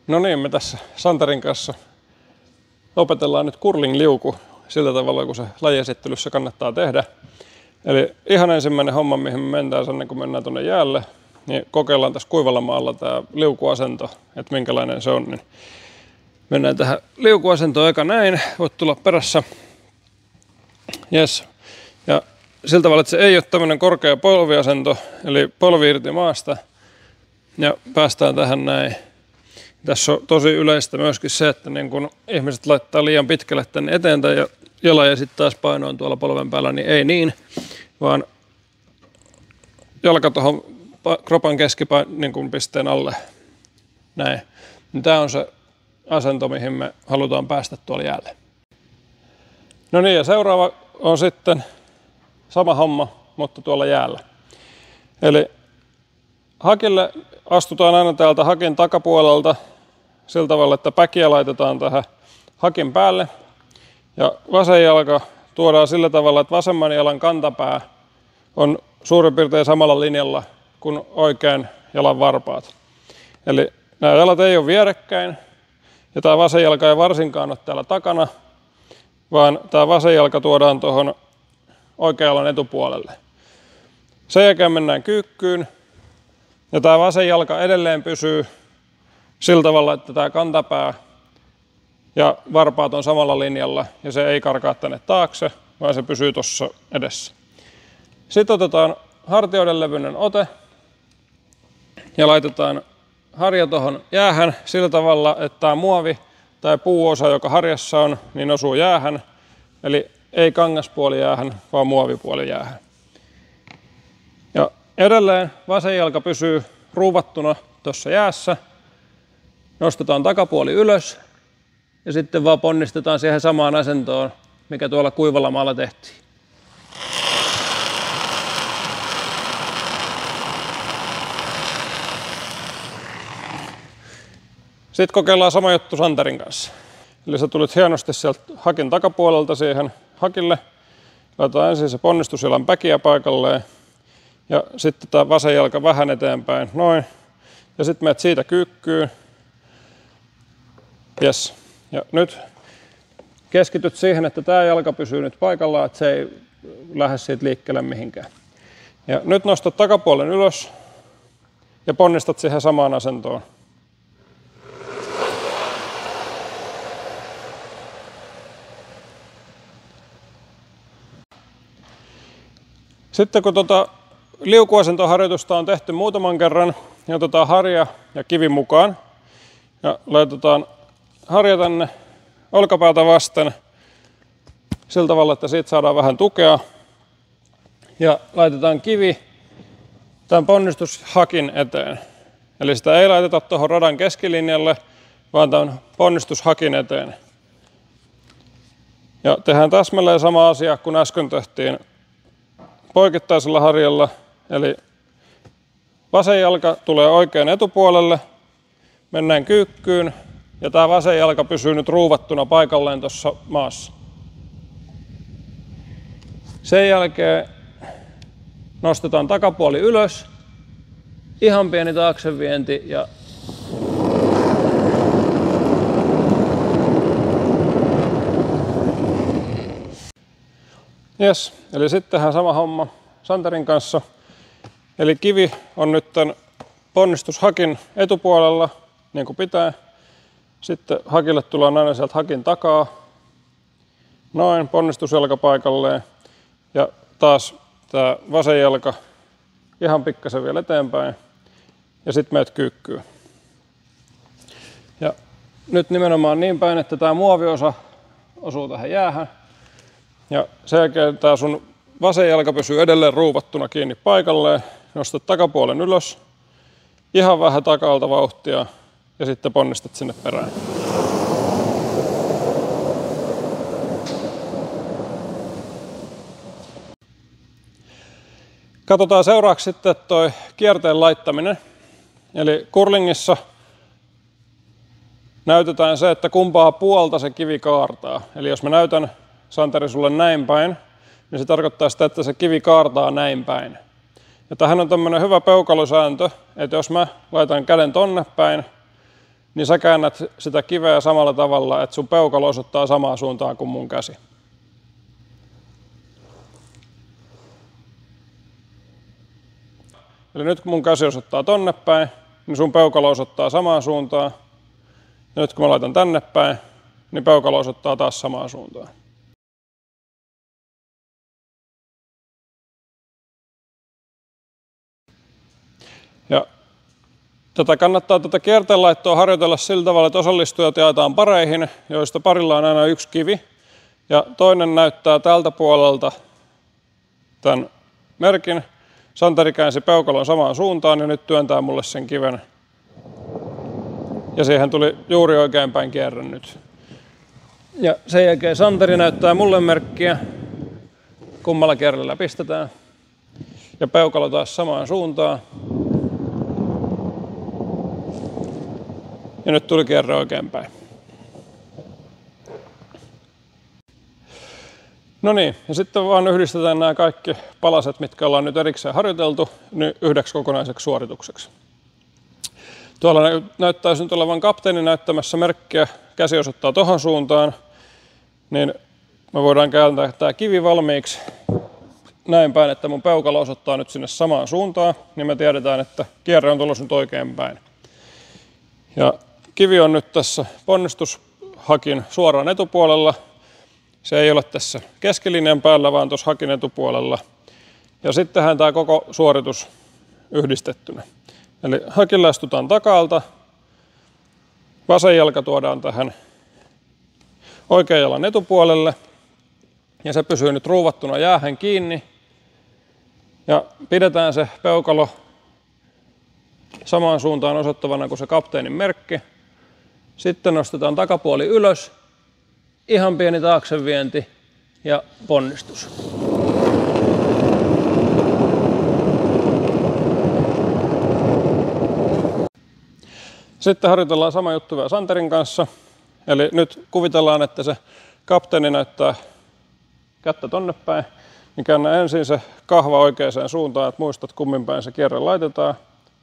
No niin, me tässä Santerin kanssa opetellaan nyt curling-liuku sillä tavalla, kun se lajiesittelyssä kannattaa tehdä. Eli ihan ensimmäinen homma, mihin me mennään ennen kuin mennään tuonne jäälle, niin kokeillaan tässä kuivalla maalla tämä liukuasento, että minkälainen se on. Niin mennään tähän liukuasentoon eka näin, voit tulla perässä. Yes. Ja sillä tavalla, että se ei ole tämmöinen korkea polviasento, eli polvi irti maasta. Ja päästään tähän näin. Tässä on tosi yleistä myöskin se, että niin kun ihmiset laittaa liian pitkälle tänne eteen ja jalan ja sitten taas paino on tuolla polven päällä, niin ei niin, vaan jalka tuohon kropan niin pisteen alle. Näin. Tämä on se asento, mihin me halutaan päästä tuolla jäällä. No niin, ja seuraava on sitten sama homma, mutta tuolla jäällä. Eli hakille astutaan aina täältä hakin takapuolelta sillä tavalla, että päkiä laitetaan tähän hakin päälle. Ja vasen jalka tuodaan sillä tavalla, että vasemman jalan kantapää on suurin piirtein samalla linjalla kuin oikean jalan varpaat. Eli nämä jalat ei ole vierekkäin ja tämä vasen jalka ei varsinkaan ole täällä takana, vaan tämä vasen jalka tuodaan tuohon oikean jalan etupuolelle. Sen jälkeen mennään kyykkyyn ja tämä vasen jalka edelleen pysyy sillä tavalla, että tämä kantapää ja varpaat on samalla linjalla ja se ei karkaa tänne taakse, vaan se pysyy tuossa edessä. Sitten otetaan hartioiden levyinen ote ja laitetaan harja tuohon jäähän sillä tavalla, että tämä muovi tai puuosa, joka harjassa on, niin osuu jäähän. Eli ei kangaspuoli jäähän, vaan muovipuoli jäähän. Ja edelleen vasen jalka pysyy ruuvattuna tuossa jäässä. Nostetaan takapuoli ylös ja sitten vaan ponnistetaan siihen samaan asentoon, mikä tuolla kuivalla maalla tehtiin. Sitten kokeillaan sama juttu Santerin kanssa. Eli sä tulit hienosti sieltä hakin takapuolelta siihen hakille. Laitetaan ensin se ponnistusjalan päkiä paikalleen. Ja sitten tämä vasen jalka vähän eteenpäin. Noin. Ja sitten menet siitä kyykkyyn. Yes. Ja nyt keskityt siihen, että tämä jalka pysyy nyt paikallaan, että se ei lähde siitä liikkeelle mihinkään. Ja nyt nostat takapuolen ylös ja ponnistat siihen samaan asentoon. Sitten kun liukuasentoharjoitusta on tehty muutaman kerran, niin otetaan harja ja kivi mukaan. Ja laitetaan harja tänne olkapäätä vasten sillä tavalla, että siitä saadaan vähän tukea. Ja laitetaan kivi tämän ponnistushakin eteen. Eli sitä ei laiteta tuohon radan keskilinjalle, vaan tämän ponnistushakin eteen. Ja tehdään täsmälleen sama asia kuin äsken tehtiin poikittaisella harjalla. Eli vasen jalka tulee oikean etupuolelle, mennään kyykkyyn ja tämä vasen jalka pysyy nyt ruuvattuna paikalleen tuossa maassa. Sen jälkeen nostetaan takapuoli ylös, ihan pieni taaksevienti ja yes, eli sitten tehdään sama homma Santerin kanssa. Eli kivi on nyt tämän ponnistushakin etupuolella, niin kuin pitää. Sitten hakille tullaan aina sieltä hakin takaa. Noin, ponnistusjalka paikalleen. Ja taas tämä vasen jalka ihan pikkasen vielä eteenpäin. Ja sitten meet kyykkyyn. Ja nyt nimenomaan niin päin, että tämä muoviosa osuu tähän jäähän. Ja sen jälkeen tämä sun vasen jalka pysyy edelleen ruuvattuna kiinni paikalleen. Nostat takapuolen ylös, ihan vähän takalta vauhtia ja sitten ponnistat sinne perään. Katsotaan seuraavaksi sitten toi kierteen laittaminen. Eli curlingissa näytetään se, että kumpaa puolta se kivi kaartaa. Eli jos mä näytän, Santeri, sulle näin päin, niin se tarkoittaa sitä, että se kivi kaartaa näin päin. Ja tähän on tämmöinen hyvä peukalosääntö, että jos mä laitan käden tonne päin, niin sä käännät sitä kiveä samalla tavalla, että sun peukalo osoittaa samaan suuntaan kuin mun käsi. Eli nyt kun mun käsi osoittaa tonne päin, niin sun peukalo osoittaa samaan suuntaan. Ja nyt kun mä laitan tänne päin, niin peukalo osoittaa taas samaan suuntaan. Ja tätä kierteenlaittoa harjoitella sillä tavalla, että osallistujat jaetaan pareihin, joista parilla on aina yksi kivi. Ja toinen näyttää tältä puolelta tämän merkin. Santeri käänsi peukalon samaan suuntaan ja nyt työntää mulle sen kiven. Ja siihen tuli juuri oikeinpäin kierre nyt. Ja sen jälkeen Santeri näyttää mulle merkkiä. Kummalla kierrellä pistetään. Ja peukalo taas samaan suuntaan. Ja nyt tuli kierre oikeinpäin. No niin, ja sitten vaan yhdistetään nämä kaikki palaset, mitkä ollaan nyt erikseen harjoiteltu, yhdeksi kokonaiseksi suoritukseksi. Tuolla näyttäisi nyt olevan kapteeni näyttämässä merkkiä, käsi osoittaa tohon suuntaan, niin me voidaan kääntää tämä kivi valmiiksi näin päin, että mun peukalo osoittaa nyt sinne samaan suuntaan, niin me tiedetään, että kierre on tulossa nyt oikein päin. Ja kivi on nyt tässä ponnistushakin suoraan etupuolella. Se ei ole tässä keskilinjan päällä, vaan tuossa hakin etupuolella. Ja sittenhän tämä koko suoritus yhdistettynä. Eli hakilla astutaan takalta, vasen jalka tuodaan tähän oikean jalan etupuolelle. Ja se pysyy nyt ruuvattuna jäähän kiinni. Ja pidetään se peukalo samaan suuntaan osoittavana kuin se kapteenin merkki. Sitten nostetaan takapuoli ylös. Ihan pieni taaksevienti ja ponnistus. Sitten harjoitellaan sama juttu vielä Santerin kanssa. Eli nyt kuvitellaan, että se kapteeni näyttää kättä tonne päin. Niin käännä ensin se kahva oikeaan suuntaan, että muistat kummin päin se kierre laitetaan.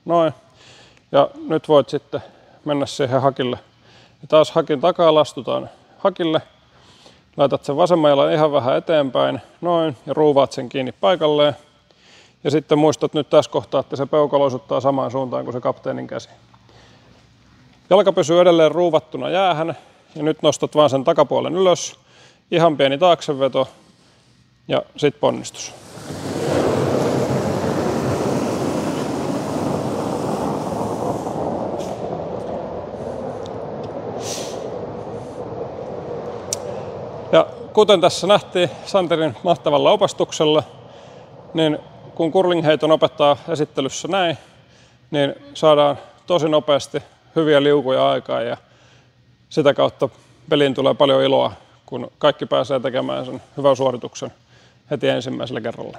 Noin. Ja nyt voit sitten mennä siihen hakille. Ja taas hakin takaa lastutaan hakille. Laitat sen vasemman jalan ihan vähän eteenpäin, noin, ja ruuvaat sen kiinni paikalleen. Ja sitten muistat nyt tässä kohtaa, että se peukalo osoittaa samaan suuntaan kuin se kapteenin käsi. Jalka pysyy edelleen ruuvattuna jäähän, ja nyt nostat vaan sen takapuolen ylös. Ihan pieni taakseveto, ja sitten ponnistus. Ja kuten tässä nähtiin Santerin mahtavalla opastuksella, niin kun curlingheiton opettaa esittelyssä näin, niin saadaan tosi nopeasti hyviä liukuja aikaan ja sitä kautta peliin tulee paljon iloa, kun kaikki pääsee tekemään sen hyvän suorituksen heti ensimmäisellä kerralla.